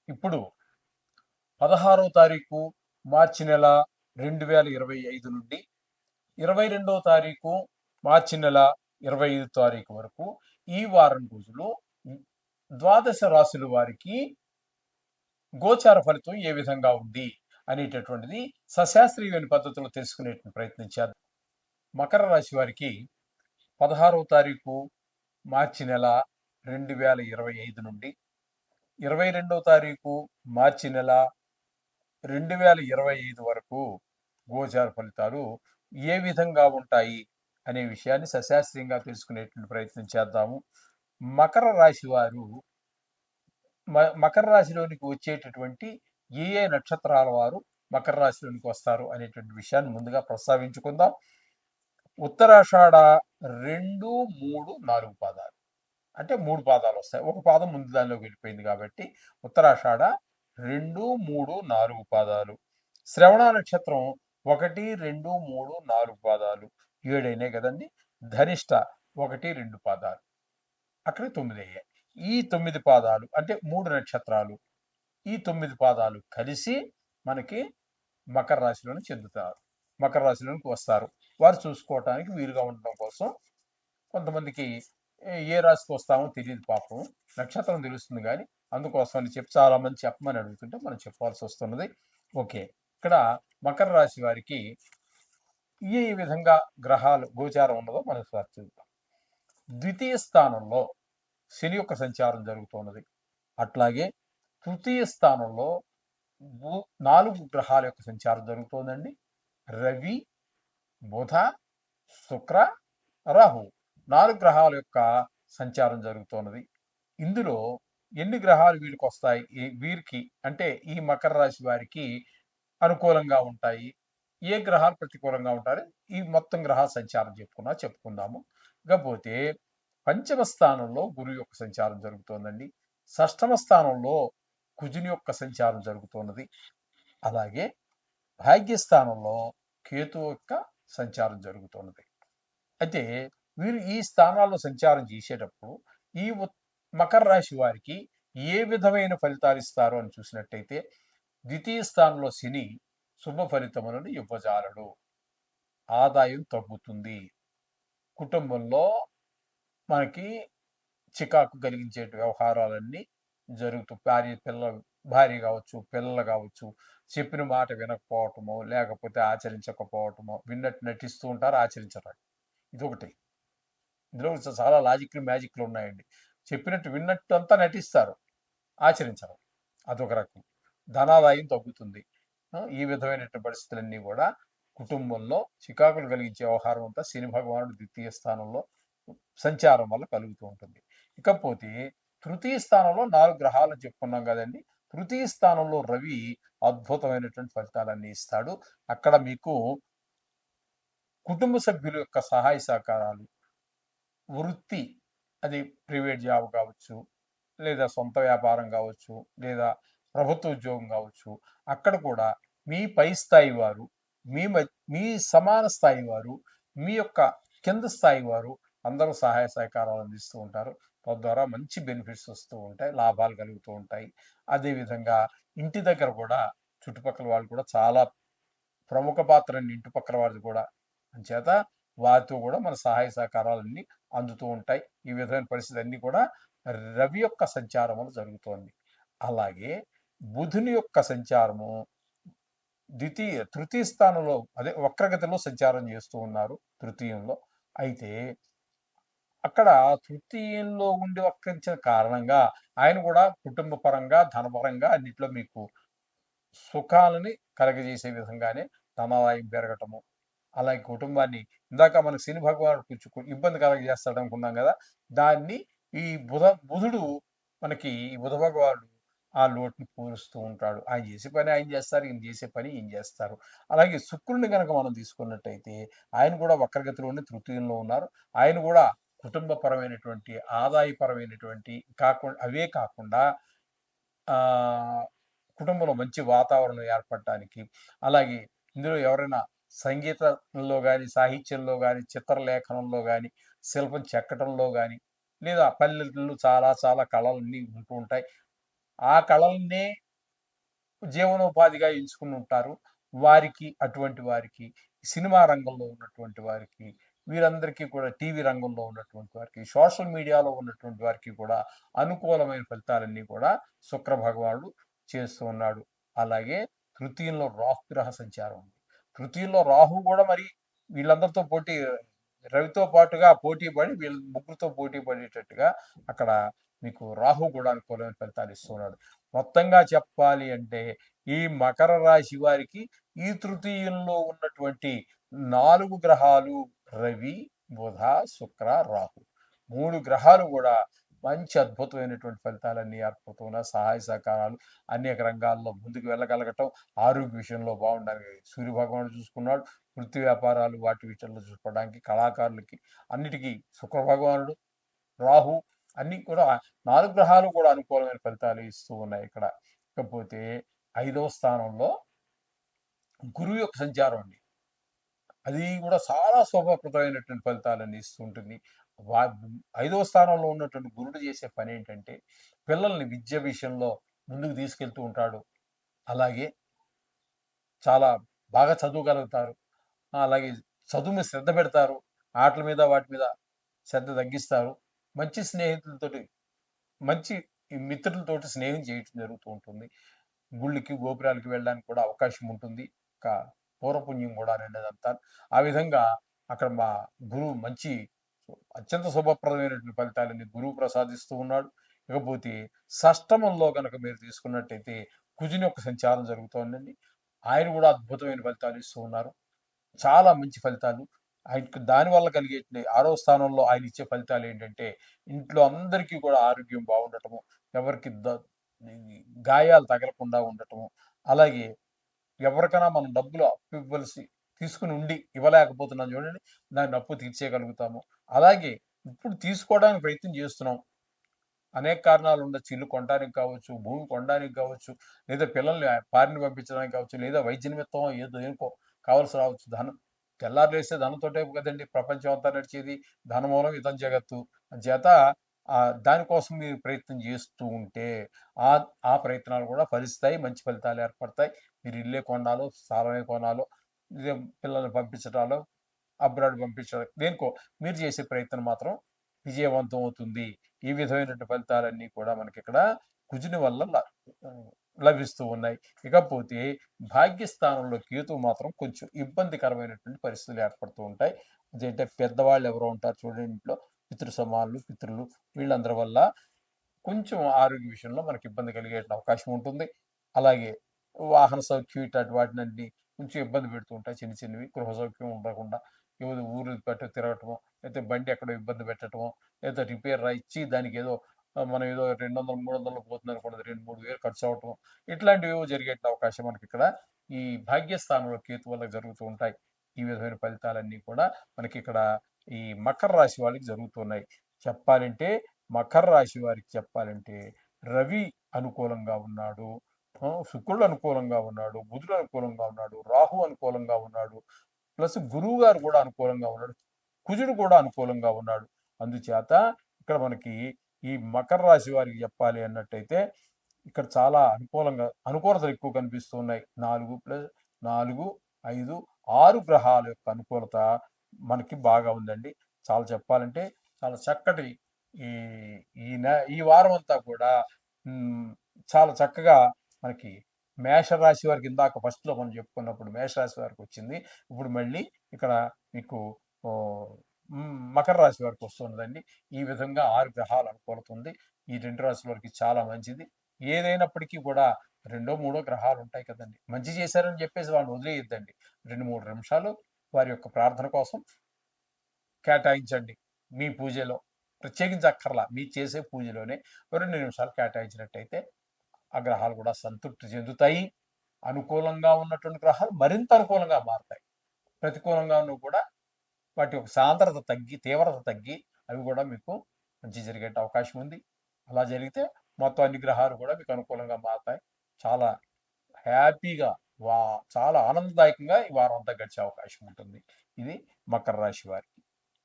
ఇప్పుడు 16వ తారీఖు మార్చి నెల 2025 నుండి 22వ తారీఖు మార్చి నెల 25 తారీఖు వరకు ఈ వారం రోజులు ద్వాదశ రాశుల వారికి గోచార ఫలితం ఏ విధంగా ఉంది అనేటటువంటిది సశాస్త్రీయమైన పద్ధతిలో తెలుసుకునే ప్రయత్నం చేద్దాం. మకర రాశి వారికి 16వ తారీఖు మార్చి నెల 2025 నుండి 22వ తారీఖు మార్చి నెల 2025 వరకు గోచార ఫలితాలు ఏ విధంగా ఉంటాయి అనే విషయాన్ని సశాస్త్రీయంగా తెలుసుకునేటువంటి ప్రయత్నం చేద్దాము. మకర రాశి వారు మకర రాశిలోనికి వచ్చేటటువంటి ఏ నక్షత్రాల వారు మకర రాశిలోనికి వస్తారు అనేటువంటి విషయాన్ని ముందుగా ప్రస్తావించుకుందాం. ఉత్తరాషాఢ 2, 3, 4 పాదాలు, అంటే 3 పాదాలు వస్తాయి. ఒక పాదం ముందు దానిలోకి వెళ్ళిపోయింది కాబట్టి ఉత్తరాషాఢ 2, 3, 4 పాదాలు. శ్రవణ నక్షత్రం 1, 2, 3, 4 పాదాలు, 7 అయినాయి కదండి. ధనిష్ట 1, 2 పాదాలు, అక్కడ 9 అయ్యాయి. ఈ 9 పాదాలు అంటే 3 నక్షత్రాలు, ఈ 9 పాదాలు కలిసి మనకి మకర రాశిలోని చెందుతారు, మకర రాశిలోనికి వస్తారు. వారు చూసుకోవటానికి వీలుగా ఉండడం కోసం కొంతమందికి ఏ రాశికి వస్తామో తెలియదు పాపం, నక్షత్రం తెలుస్తుంది కానీ అందుకోసం అని చెప్పి చాలా మంది చెప్పమని అడుగుతుంటే మనం చెప్పాల్సి వస్తున్నది. ఓకే, ఇక్కడ మకర రాశి వారికి ఏ విధంగా గ్రహాలు గోచారం ఉన్నదో మనం చూద్దాం. ద్వితీయ స్థానంలో శని యొక్క సంచారం జరుగుతున్నది. అట్లాగే తృతీయ స్థానంలో 4 గ్రహాల యొక్క సంచారం జరుగుతోందండి. రవి, బుధ, శుక్ర, రాహు 4 గ్రహాల యొక్క సంచారం జరుగుతున్నది. ఇందులో ఎన్ని గ్రహాలు వీరికి వస్తాయి, వీరికి అంటే ఈ మకర రాశి వారికి అనుకూలంగా ఉంటాయి, ఏ గ్రహాలు ప్రతికూలంగా ఉంటారు, ఈ మొత్తం గ్రహాల సంచారం చెప్పుకుందాము. ఇకపోతే పంచమ స్థానంలో గురువు యొక్క సంచారం జరుగుతోందండి. షష్టమ స్థానంలో కుజుని యొక్క సంచారం జరుగుతున్నది. అలాగే భాగ్యస్థానంలో కేతు యొక్క సంచారం జరుగుతున్నది. అయితే వీరు ఈ స్థానాల్లో సంచారం చేసేటప్పుడు ఈ మకర రాశి వారికి ఏ విధమైన ఫలితాలు ఇస్తారో అని చూసినట్టయితే, ద్వితీయ స్థానంలో శని శుభ ఫలితములను ఇవ్వజాలడు. ఆదాయం తగ్గుతుంది. కుటుంబంలో మనకి చికాకు కలిగించే వ్యవహారాలన్నీ జరుగుతూ భార్య కావచ్చు, పిల్లలు కావచ్చు, చెప్పిన మాట వినకపోవటమో లేకపోతే ఆచరించకపోవటమో, విన్నట్టు నటిస్తూ ఉంటారు, ఆచరించరు. ఇదొకటి. ఇందులో చాలా మ్యాజిక్లు ఉన్నాయండి. చెప్పినట్టు విన్నట్టు అంతా నటిస్తారు, ఆచరించరు. అదొక రకం. ధనాదాయం తగ్గుతుంది. ఈ విధమైనటువంటి పరిస్థితులన్నీ కూడా కుటుంబంలో చికాకులు కలిగించే వ్యవహారం అంతా శని భగవానుడు ద్వితీయ స్థానంలో సంచారం వల్ల కలుగుతూ ఉంటుంది. ఇకపోతే తృతీయ స్థానంలో 4 గ్రహాలు చెప్పుకున్నాం కదండి. తృతీయ స్థానంలో రవి అద్భుతమైనటువంటి ఫలితాలన్నీ ఇస్తాడు. అక్కడ మీకు కుటుంబ సభ్యుల యొక్క సహాయ సహకారాలు, వృత్తి, అది ప్రైవేట్ జాబ్ కావచ్చు, లేదా సొంత వ్యాపారం కావచ్చు, లేదా ప్రభుత్వ ఉద్యోగం కావచ్చు, అక్కడ కూడా మీ పై స్థాయి వారు, మీ సమాన స్థాయి వారు, మీ యొక్క కింద స్థాయి వారు అందరూ సహాయ సహకారాలు అందిస్తూ ఉంటారు. తద్వారా మంచి బెనిఫిట్స్ వస్తూ ఉంటాయి, లాభాలు కలుగుతూ ఉంటాయి. అదేవిధంగా ఇంటి దగ్గర కూడా చుట్టుపక్కల వాళ్ళు కూడా చాలా ప్రముఖ పాత్ర ఇంటిపక్కల వారిది కూడా, అంచేత వారితో కూడా మన సహాయ సహకారాలన్నీ అందుతూ ఉంటాయి. ఈ విధమైన పరిస్థితి అన్నీ కూడా రవి యొక్క సంచారం వల్ల జరుగుతోంది. అలాగే బుధుని యొక్క సంచారము తృతీయ స్థానంలో, అదే వక్రగతిలో సంచారం చేస్తూ ఉన్నారు తృతీయంలో. అయితే అక్కడ తృతీయంలో ఉండి వక్రించిన కారణంగా ఆయన కూడా కుటుంబ పరంగా, ధనపరంగా అన్నింటిలో మీకు సుఖాలని కలగజేసే విధంగానే ధనాదాయం పెరగటము, అలాగే కుటుంబాన్ని ఇందాక మనకు శని భగవానుడు కొంచెం ఇబ్బంది కలగజేస్తాడు అనుకున్నాం కదా, దాన్ని ఈ బుధుడు మనకి ఈ బుధ భగవానుడు ఆ లోటుని పూరుస్తూ ఉంటాడు. ఆయన చేసే పని ఆయన చేస్తారు, ఈయన చేసే పని ఈయన చేస్తారు. అలాగే శుక్రుడిని కనుక మనం తీసుకున్నట్టయితే ఆయన కూడా వక్రగతిలోనే తృతీయంలో ఉన్నారు. ఆయన కూడా కుటుంబపరమైనటువంటి, ఆదాయపరమైనటువంటి అవే కాకుండా కుటుంబంలో మంచి వాతావరణం ఏర్పడటానికి, అలాగే ఇందులో ఎవరైనా సంగీతంలో కానీ, సాహిత్యంలో కానీ, చిత్రలేఖనంలో కానీ, శిల్పం చెక్కటంలో కానీ, లేదా పల్లెటూళ్ళు చాలా చాలా కళలన్నీ ఉంటూ ఉంటాయి. ఆ కళల్నే జీవనోపాధిగా ఎంచుకుని ఉంటారు. వారికి అటువంటి వారికి, సినిమా రంగంలో ఉన్నటువంటి వారికి, వీరందరికీ కూడా టీవీ రంగంలో ఉన్నటువంటి వారికి, సోషల్ మీడియాలో ఉన్నటువంటి వారికి కూడా అనుకూలమైన ఫలితాలన్నీ కూడా శుక్ర భగవానుడు చేస్తూ ఉన్నాడు. అలాగే తృతీయంలో రాహుగ్రహ సంచారం ఉంది. తృతీయంలో రాహు కూడా మరి వీళ్ళందరితో పోటీ, రవితో పాటుగా పోటీ పడి వీళ్ళ ముగ్గురితో పోటీ పడేటట్టుగా అక్కడ మీకు రాహు కూడా అనుకూలమైన ఫలితాలు ఇస్తున్నాడు. మొత్తంగా చెప్పాలి అంటే ఈ మకర రాశి వారికి ఈ తృతీయంలో ఉన్నటువంటి 4 గ్రహాలు రవి, బుధ, శుక్ర, రాహు 3 గ్రహాలు కూడా మంచి అద్భుతమైనటువంటి ఫలితాలన్నీ ఏర్పడుతున్న సహాయ సహకారాలు అనేక రంగాల్లో ముందుకు వెళ్ళగలగటం, ఆరోగ్య విషయంలో బాగుండాలని సూర్యభగవానుడు చూసుకున్నాడు. వృత్తి వ్యాపారాలు వాటి విషయంలో చూసుకోవడానికి కళాకారులకి అన్నిటికీ శుక్ర భగవానుడు, రాహు అన్ని కూడా 4 గ్రహాలు కూడా అనుకూలమైన ఫలితాలు ఇస్తూ ఉన్నాయి ఇక్కడ. ఇకపోతే 5వ స్థానంలో గురువు యొక్క సంచారం అండి. అది కూడా చాలా శుభప్రదమైనటువంటి ఫలితాలన్నీ ఇస్తూ ఉంటుంది. వా 5వ స్థానంలో ఉన్నటువంటి గురుడు చేసే పని ఏంటంటే పిల్లల్ని విద్య విషయంలో ముందుకు తీసుకెళ్తూ ఉంటాడు. అలాగే చాలా బాగా చదవగలుగుతారు. అలాగే చదువు మీద శ్రద్ధ పెడతారు. ఆటల మీద వాటి మీద శ్రద్ధ తగ్గిస్తారు. మంచి స్నేహితులతోటి మంచి మిత్రులతోటి స్నేహం చేయటం జరుగుతూ ఉంటుంది. గుళ్ళకి గోపురాలకి వెళ్ళడానికి కూడా అవకాశం ఉంటుంది. ఒక పూర్వపుణ్యం కూడా రెండేదంతా. ఆ విధంగా అక్కడ మా గురువు మంచి అత్యంత శుభప్రదమైనటువంటి ఫలితాలని గురువు ప్రసాదిస్తూ ఉన్నాడు. ఇకపోతే షష్టమంలో గనక మీరు తీసుకున్నట్టయితే కుజుని యొక్క సంచారం జరుగుతోందండి. ఆయన కూడా అద్భుతమైన ఫలితాలు ఇస్తూ ఉన్నారు. చాలా మంచి ఫలితాలు. ఆయనకి దానివల్ల కలిగేటి 6వ స్థానంలో ఆయన ఇచ్చే ఫలితాలు ఏంటంటే, ఇంట్లో అందరికీ కూడా ఆరోగ్యం బాగుండటము, ఎవరికి ఈ గాయాలు తగలకుండా ఉండటము, అలాగే ఎవరికైనా మనం డబ్బులు అప్పు ఇవ్వాల్సి తీసుకుని ఉండి ఇవ్వలేకపోతున్నాం చూడండి, దాన్ని అప్పు తీర్చేయగలుగుతాము. అలాగే ఇప్పుడు తీసుకోవడానికి ప్రయత్నం చేస్తున్నాం. అనేక కారణాలు ఉండొచ్చు. ఇల్లు కొనడానికి కావచ్చు, భూమి కొనడానికి కావచ్చు, లేదా పిల్లల్ని ఫారిన్ పంపించడానికి కావచ్చు, లేదా వైద్య నిమిత్తం ఏదో దేనికో కావాల్సి రావచ్చు. ధనం తెల్లారులేస్తే ధనంతోటే కదండీ ప్రపంచం అంతా నడిచేది. ధనమూలం ఇదం జగత్తు. అంచేత దానికోసం మీరు ప్రయత్నం చేస్తూ ఉంటే ఆ ఆ ప్రయత్నాలు కూడా ఫలిస్తాయి. మంచి ఫలితాలు ఏర్పడతాయి. మీరు ఇల్లే కొనాలో, స్థలమే కొనాలో, ఇదే పిల్లల్ని పంపించటాలో, అబ్రాడ్ పంపించడం దేనికో మీరు చేసే ప్రయత్నం మాత్రం విజయవంతం అవుతుంది. ఈ విధమైనటువంటి ఫలితాలన్నీ కూడా మనకిక్కడ కుజుని వల్ల లభిస్తూ ఉన్నాయి. ఇకపోతే భాగ్యస్థానంలో కేతువు మాత్రం కొంచెం ఇబ్బందికరమైనటువంటి పరిస్థితులు ఏర్పడుతూ ఉంటాయి. అదేంటే పెద్దవాళ్ళు ఎవరో ఉంటారు చూడండి ఇంట్లో, పితృ సమానులు, పితృలు వీళ్ళందరి వల్ల కొంచెం ఆరోగ్య విషయంలో మనకి ఇబ్బంది కలిగే అవకాశం ఉంటుంది. అలాగే వాహన సౌఖ్యం ఇట్లాంటి వాటినన్నీ కొంచెం ఇబ్బంది పెడుతూ ఉంటాయి. చిన్న చిన్నవి గృహ సౌఖ్యం ఉండకుండా ఏదో ఊరు పట్టు తిరగటమో, లేకపోతే బండి ఎక్కడో ఇబ్బంది పెట్టడమో, లేదా రిపేర్ ఇచ్చి దానికి ఏదో మనం ఏదో 200, 300 పోతుంది అనుకున్నది 2, 3 వేలు ఖర్చు అవటం, ఇట్లాంటివి జరిగే అవకాశం మనకి ఇక్కడ ఈ భాగ్యస్థానంలో కేతు వల్ల జరుగుతూ ఉంటాయి. ఈ విధమైన ఫలితాలన్నీ కూడా మనకి ఇక్కడ ఈ మకర రాశి వాళ్ళకి జరుగుతున్నాయి. చెప్పాలంటే మకర రాశి వారికి చెప్పాలంటే రవి అనుకూలంగా ఉన్నాడు, శుక్రుడు అనుకూలంగా ఉన్నాడు, బుధుడు అనుకూలంగా ఉన్నాడు, రాహు అనుకూలంగా ఉన్నాడు, ప్లస్ గురువు గారు కూడా అనుకూలంగా ఉన్నాడు, కుజుడు కూడా అనుకూలంగా ఉన్నాడు. అందుచేత ఇక్కడ మనకి ఈ మకర రాశి వారికి చెప్పాలి అన్నట్టయితే ఇక్కడ చాలా అనుకూలతలు ఎక్కువ కనిపిస్తూ ఉన్నాయి. 4+4, 5, 6 గ్రహాల యొక్క అనుకూలత మనకి బాగా ఉందండి. చాలా చెప్పాలంటే చాలా చక్కటి ఈ ఈ వారం అంతా కూడా చాలా చక్కగా మనకి మేషరాశి వారికి ఇందాక ఫస్ట్‌లో మనం చెప్పుకున్నప్పుడు మేషరాశి వారికి వచ్చింది. ఇప్పుడు మళ్ళీ ఇక్కడ మీకు మకర రాశి వారికి వస్తున్నదండి. ఈ విధంగా 6 గ్రహాల అనుకూలత ఉంది. ఈ 2 రాశుల వారికి చాలా మంచిది. ఏదైనప్పటికీ కూడా రెండో, మూడో గ్రహాలు ఉంటాయి కదండీ! మంచి చేశారని చెప్పేసి వాళ్ళని వదిలేయొద్దండి. 2, 3 నిమిషాలు వారి యొక్క ప్రార్థన కోసం కేటాయించండి. మీ పూజలో ప్రత్యేకించక్కర్లా. మీరు చేసే పూజలోనే ఓ 2 నిమిషాలు కేటాయించినట్టయితే ఆ గ్రహాలు కూడా సంతృప్తి చెందుతాయి. అనుకూలంగా ఉన్నటువంటి గ్రహాలు మరింత అనుకూలంగా మారతాయి. ప్రతికూలంగా ఉన్నవి కూడా వాటి యొక్క సాంద్రత తగ్గి, తీవ్రత తగ్గి అవి కూడా మీకు మంచి జరిగే అవకాశం ఉంది. అలా జరిగితే మొత్తం అన్ని గ్రహాలు కూడా మీకు అనుకూలంగా మారతాయి. చాలా హ్యాపీగా చాలా ఆనందదాయకంగా ఈ వారం అంతా గడిచే అవకాశం ఉంటుంది. ఇది మకర రాశి వారికి.